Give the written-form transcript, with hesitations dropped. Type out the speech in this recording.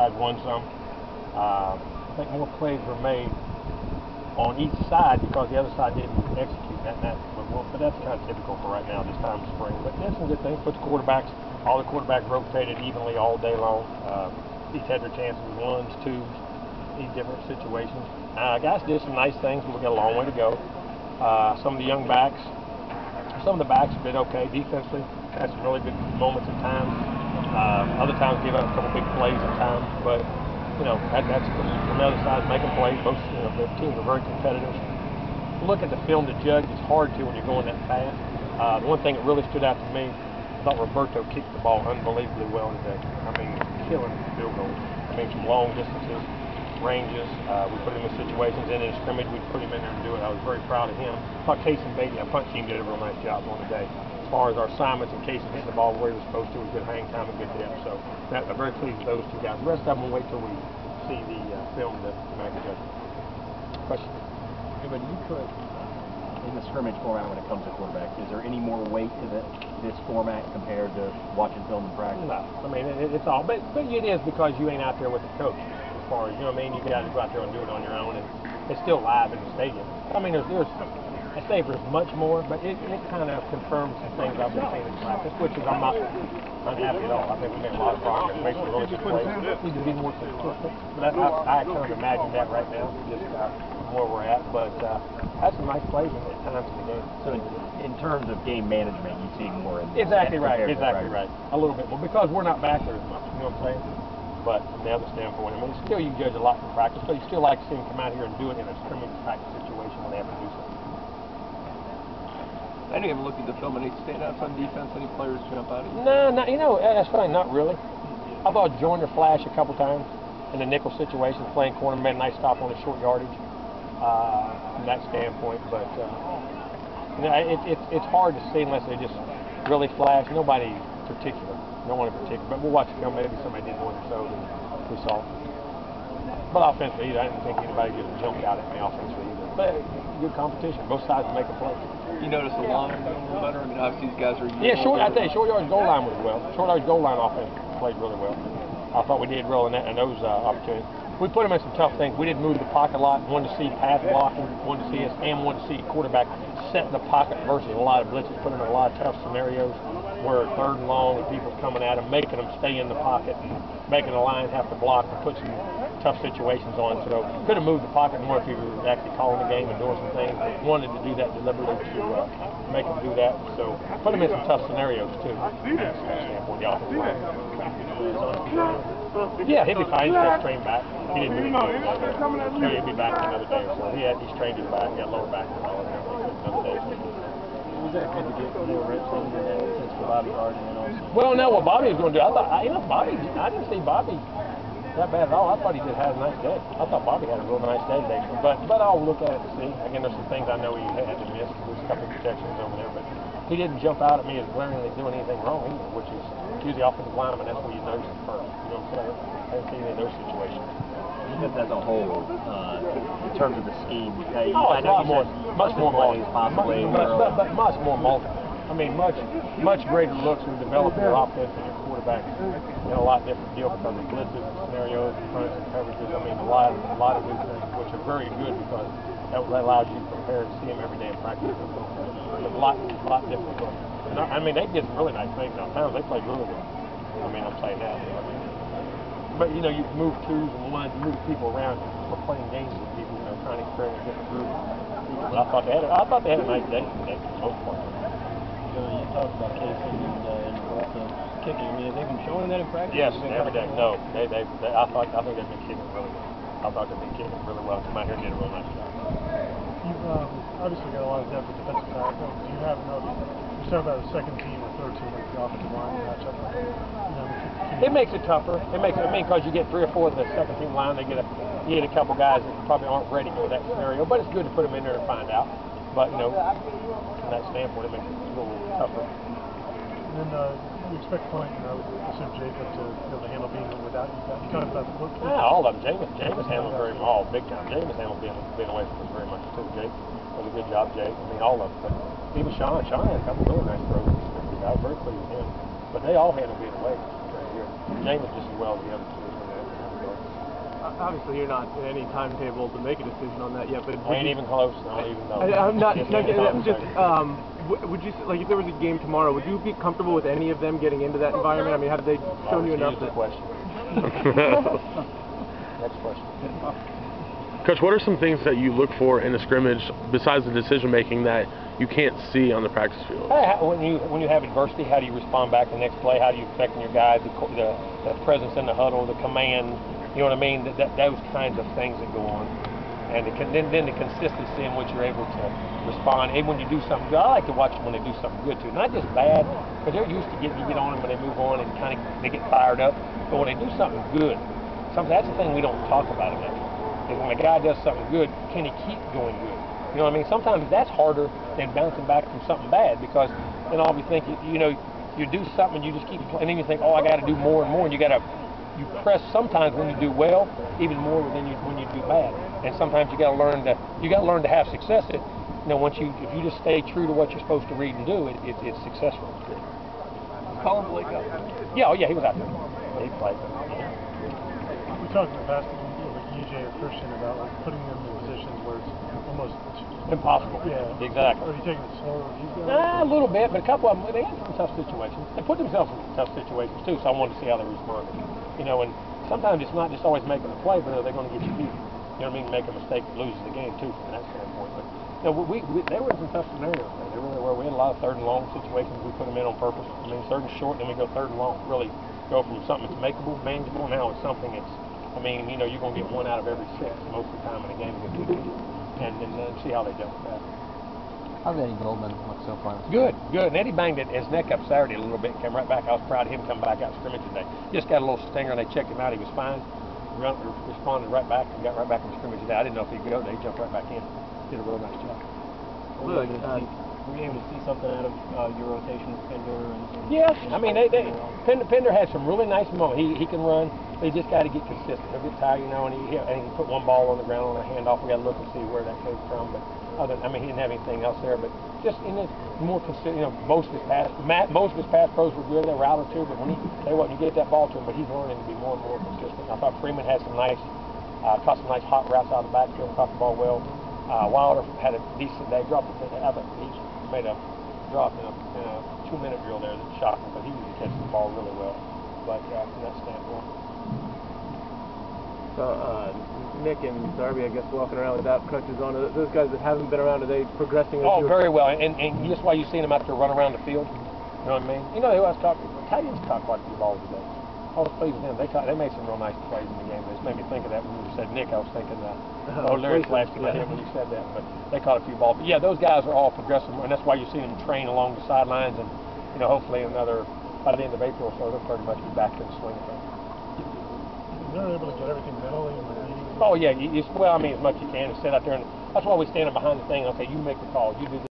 side won some. I think more plays were made on each side because the other side didn't execute that. But that's kind of typical for right now, this time of spring. But that's some good things. Put the quarterbacks, all the quarterbacks rotated evenly all day long. Each had their chances, ones, twos, in different situations. Guys did some nice things, but we've got a long way to go. Some of the young backs, some of the backs did okay defensively. Had some really good moments at times. Other times give up a couple big plays at times, but that's on the other side making plays. Both the teams are very competitive. Look at the film to judge. It's hard to when you're going that fast. The one thing that really stood out to me, I thought Roberto kicked the ball unbelievably well today. I mean, killing field goals. I mean, from long distances, ranges. We put him in situations, and in scrimmage, we put him in there and do it. I was very proud of him. I thought Casey Beatty, our punt team, did a real nice job on today. As far as our assignments and Casey getting the ball where he was supposed to, with good hang time and good depth. So I'm very pleased with those two guys. The rest of them will wait till we see the film to make a judgment. Question? But you could, in the scrimmage format when it comes to quarterback, is there any more weight to this format compared to watching film in practice? No, I mean it's all, but it is because you ain't out there with the coach. As far as you know what I mean, you got to go out there and do it on your own, and it's still live in the stadium. I mean, there's I say there's much more, but it kind of confirms some things I've been seeing in practice, which is I'm not unhappy at all. I think we made a lot of progress, made some really good plays. Need to be more consistent, but I kind of imagine that right now, just where we're at. But had some nice plays at times in the game. So in terms of game management, you see more in exactly right, a little bit more because we're not back there as much. You know what I'm saying? But from the other standpoint, I mean, still you can judge a lot from practice, but you still like to see them come out here and do it in a scrimmage type situation when they have to do something. I didn't even look at the film. Any standouts on defense? Any players jump out at you? No, that's fine. Not really. I thought Joyner flashed a couple times in the nickel situation, playing corner, made a nice stop on the short yardage from that standpoint. But it's hard to see unless they just really flash. Nobody particular. No one in particular, but we'll watch the film. Maybe somebody did more than so than we saw. But offensively, I didn't think anybody just jumped out at me offensively either. But good competition. Both sides make a play. You notice the line a little better? I mean, obviously these guys are. I tell you, short yardage goal line was well. Short yardage goal line offense played really well. I thought we did well in those opportunities. We put them in some tough things. We didn't move the pocket a lot. Wanted to see pass blocking. Wanted to see us, and wanted to see quarterback set the pocket versus a lot of blitzes. Put them in a lot of tough scenarios where third and long with people coming at them, making them stay in the pocket, making the line have to block and put some tough situations on. So could have moved the pocket more if he was actually calling the game and doing some things. But wanted to do that deliberately to make him do that. So put him in some tough scenarios too. From that standpoint, the offensive line. Yeah, he'll be fine. He's just trained back. He didn't do anything. He'll be back in another day or so. He's trained his back. He got lower back and all that. Another day. Was that good to get more reps in that sense for Bobby Hart and then also? Well, no, what Bobby was going to do, I thought, Bobby, I didn't see Bobby that bad at all. I thought he just had a nice day. I thought Bobby had a real nice day today. But I'll look at it and see. Again, there's some things I know he had to miss. There's a couple of protections over there, but he didn't jump out at me as glaringly doing anything wrong either, which is usually offensive lineman. That's where you notice it first. You know what I'm saying? I haven't seen any of those situations. Defense as a whole, in terms of the scheme, it's a lot more, much more multiple, but much more multiple. I mean, much greater looks and developing your offense and your quarterback in a lot different deal because of blitzes and scenarios and fronts and coverages. I mean, a lot of new things, which are very good because that allows you to prepare and see them every day in practice. But a lot different looks. And I mean, they did some really nice things. Sometimes they played really well. I mean, I'm saying that. But you move twos and ones, you move people around. We're playing games with people, trying to experience different groups. But I thought they had a nice day today for the most part. You talked about Casey and also kicking. I mean, have they been showing that in practice? Yes, every day. No, I think they've been kicking really well. I thought they've been kicking really well. Come out here and did a real nice job. You've obviously got a lot of depth at defensive tackle. Do you have enough? You said about a second team or third team with the offensive line matchup. It makes it tougher. Because you get 3 or 4 of the second team line, you get a couple guys that probably aren't ready for that scenario. But it's good to put them in there and find out. But from that standpoint, it makes it a little tougher. And then you expect Clint, I assume Jacob to be able to handle being without you guys. You talked about the foot. Yeah, all of them. James handled very well, big time. James handled being away from us very much too. Jake did a good job. Jake, I mean, all of them. But even Sean had a couple really nice throws. I was very pleased with him. But they all handled being away. James just as well as the other two. Obviously, you're not in any timetable to make a decision on that yet, but I ain't even close. I don't even know. I'm not. Just I'm just. Would you like if there was a game tomorrow? Would you be comfortable with any of them getting into that environment? I mean, have they shown you enough? The question. Next question. Coach, what are some things that you look for in a scrimmage besides the decision making that you can't see on the practice field? When you have adversity, how do you respond back the next play? How do you affect your guys? The presence in the huddle, the command. You know what I mean? Those kinds of things that go on, and then the consistency in which you're able to respond. And when you do something good, I like to watch them when they do something good too. Not just bad, because they're used to getting you get on them when they move on and kind of they get fired up. But when they do something good, that's the thing we don't talk about enough. Is when a guy does something good, can he keep going good? You know what I mean? Sometimes that's harder than bouncing back from something bad, because then all we think, you do something and you just keep playing, and then you think, oh, I got to do more and more, and you press sometimes when you do well, even more than when you do bad. And sometimes you got to learn to have success. If you just stay true to what you're supposed to read and do, it's successful. Colin Blake up. Yeah, he was out there. He played. We talked in the past with EJ or Christian about like putting them in positions where it's almost impossible. Yeah, exactly. Are you taking it slower with these guys? A little bit, but a couple of them, they had some tough situations. They put themselves in tough situations too, so I wanted to see how they responded. And sometimes it's not just always making a play, but are they going to get you beat? You know what I mean? Make a mistake that loses the game too from that standpoint. But they were in some tough scenarios. They really were. We had a lot of third and long situations. We put them in on purpose. I mean, third and short, then we go third and long. Really go from something that's makeable, manageable, now it's something that's, you're going to get one out of every six most of the time in a game against two teams. And see how they dealt with that. How's Eddie Goldman look so far? Good. And Eddie banged his neck up Saturday a little bit and came right back. I was proud of him coming back out scrimmage today. Just got a little stinger and they checked him out. He was fine. Responded right back and got right back in scrimmage today. I didn't know if he'd go there. He jumped right back in. Did a real nice job. Were you able to see something out of your rotation with Pender? Yes. Pender had some really nice moments. He can run. But he just got to get consistent. He'll get tired, and he put one ball on the ground on a handoff. We got to look and see where that came from. But he didn't have anything else there. But just more consistent. Most of his pass pros were good. They were out or two. But when you get that ball to him, but he's learning to be more and more consistent. I thought Freeman had some nice, caught some nice hot routes out of the backfield, caught the ball well. Wilder had a decent day. He made a drop in a 2-minute drill there that shocked him, but he was catching the ball really well. But from that standpoint. So Nick and Darby, I guess, walking around without crutches on. Those guys that haven't been around, are they progressing? Very well. And that's why you've seen them out there run around the field. You know what I mean? Who else caught? Tight ends caught quite a few balls today. I was pleased with them. They made some real nice plays in the game. It made me think of that when you said Nick. I was thinking Larry flashed about him when you said that. But they caught a few balls. But yeah, those guys are all progressing, and that's why you've seen them train along the sidelines. And hopefully by the end of April, so they'll pretty much be back in the swing of things. They're able to get everything mentally and reading. Oh yeah, as much as you can and sit out there, and that's why we stand behind the thing. Okay, you make the call, you do this.